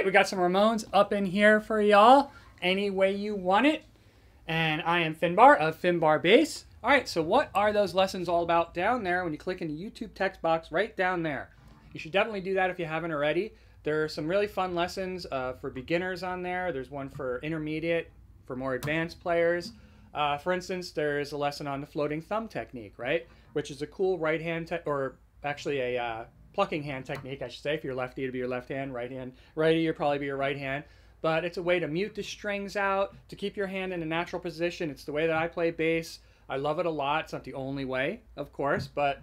we got some Ramones up in here for y'all, any way you want it. And I am Finbar of Finbar Bass. All right, so what are those lessons all about down there when you click in the YouTube text box right down there? You should definitely do that if you haven't already. There are some really fun lessons for beginners on there. There's one for intermediate, for more advanced players. For instance, there's a lesson on the floating thumb technique, right? Which is a cool right hand, or actually a plucking hand technique, I should say. If you're lefty, it'd be your left hand, righty, it'd probably be your right hand. But it's a way to mute the strings out, to keep your hand in a natural position. It's the way that I play bass. I love it a lot. It's not the only way, of course, but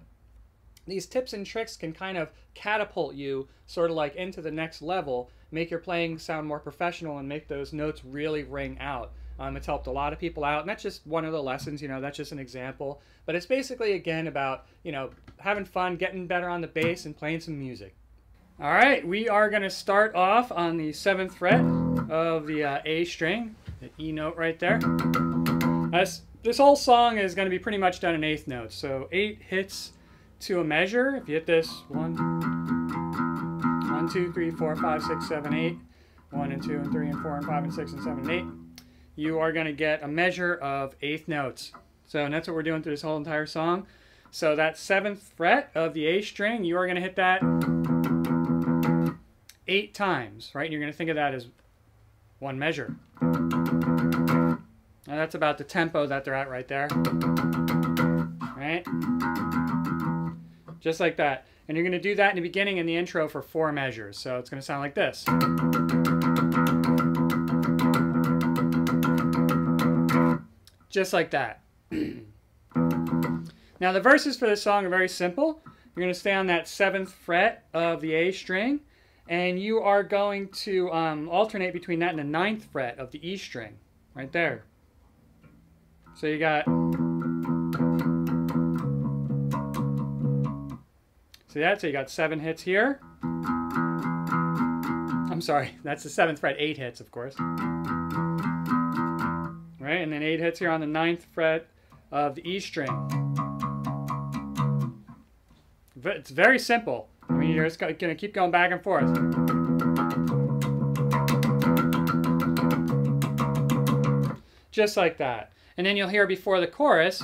these tips and tricks can kind of catapult you sort of like into the next level, make your playing sound more professional and make those notes really ring out. It's helped a lot of people out, and that's just one of the lessons, you know, that's just an example. But it's basically, again, about, you know, having fun, getting better on the bass, and playing some music. All right, we are going to start off on the 7th fret of the A string, the E note right there. This whole song is going to be pretty much done in 8th notes, so 8 hits to a measure. If you hit this 1, 2, 3, 4, 5, 6, 7, 8, 1 and 2 and 3 and 4 and 5 and 6 and 7 and 8, you are going to get a measure of 8th notes. So, and that's what we're doing through this whole entire song. So that 7th fret of the A string, you are going to hit that 8 times, right? And you're going to think of that as one measure. Now that's about the tempo that they're at right there. Right? Just like that. And you're going to do that in the beginning and the intro for 4 measures. So it's going to sound like this. Just like that. Now the verses for this song are very simple. You're going to stay on that 7th fret of the A string, and you are going to alternate between that and the 9th fret of the E string, right there. So you got, see that? So you got 7 hits here. I'm sorry, that's the 7th fret, 8 hits, of course. Right, and then 8 hits here on the 9th fret of the E string. It's very simple. I mean, you're just going to keep going back and forth. Just like that. And then you'll hear before the chorus.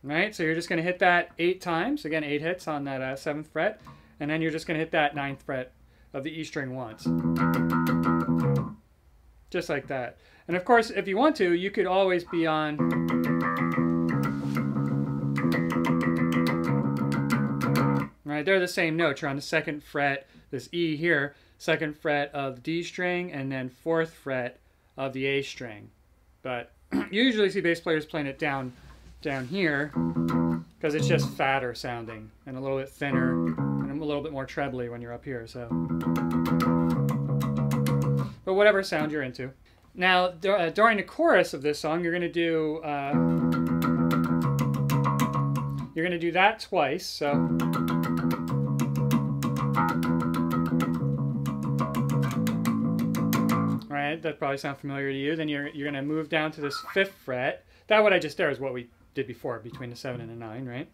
Right, so you're just going to hit that 8 times. Again, 8 hits on that 7th fret. And then you're just going to hit that 9th fret of the E string once. Just like that. And of course, if you want to, you could always be on right, they're the same notes. You're on the 2nd fret, this E here, 2nd fret of the D string, and then 4th fret of the A string. But you usually see bass players playing it down here because it's just fatter sounding and a little bit thinner and a little bit more trebly when you're up here. So, but whatever sound you're into. Now, during the chorus of this song, you're going to do that twice. So, right, that probably sounds familiar to you. Then you're going to move down to this 5th fret. That what I just did is what we did before, between the 7 and the 9, right?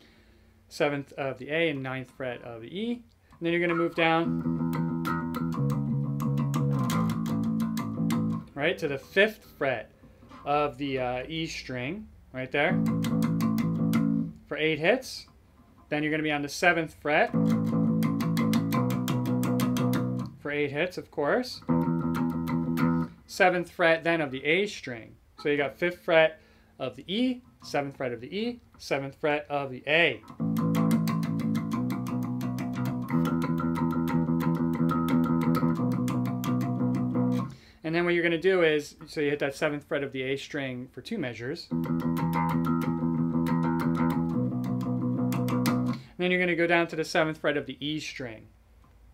7th of the A and 9th fret of the E. And then you're going to move down, right, to the 5th fret of the E string, right there, for 8 hits. Then you're going to be on the 7th fret for 8 hits, of course. 7th fret then of the A string. So you got 5th fret of the E, 7th fret of the E, 7th fret of the A. And then what you're going to do is, so you hit that 7th fret of the A string for 2 measures. And then you're going to go down to the 7th fret of the E string.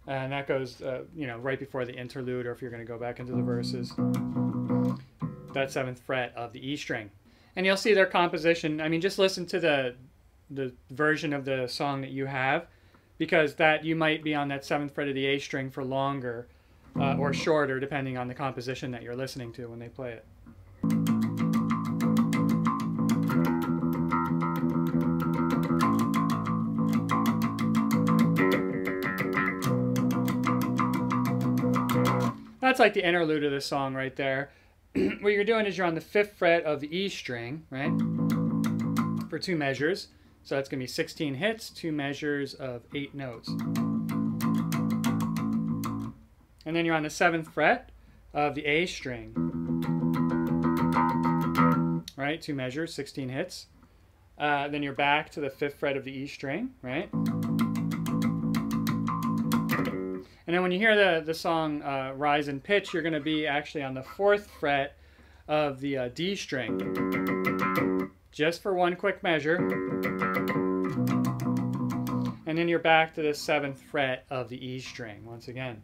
And that goes, you know, right before the interlude, or if you're going to go back into the verses. That 7th fret of the E string. And you'll see their composition. I mean, just listen to the version of the song that you have, because that you might be on that 7th fret of the A string for longer or shorter, depending on the composition that you're listening to when they play it. that's like the interlude of the song right there. What you're doing is you're on the 5th fret of the E string, right? For 2 measures. So that's going to be 16 hits, 2 measures of 8 notes. And then you're on the 7th fret of the A string. Right? 2 measures, 16 hits. Then you're back to the 5th fret of the E string, right? And then when you hear the song rise in pitch, you're going to be actually on the 4th fret of the D string. Just for 1 quick measure. And then you're back to the 7th fret of the E string once again.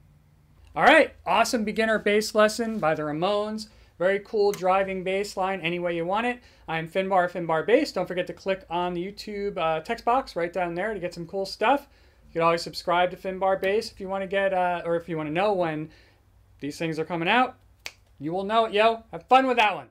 All right, awesome beginner bass lesson by the Ramones. Very cool driving bass line any way you want it. I'm Finbar, Finbar Bass. Don't forget to click on the YouTube text box right down there to get some cool stuff. You can always subscribe to Finbar Bass if you want to get, or if you want to know when these things are coming out. You will know it, yo. Have fun with that one.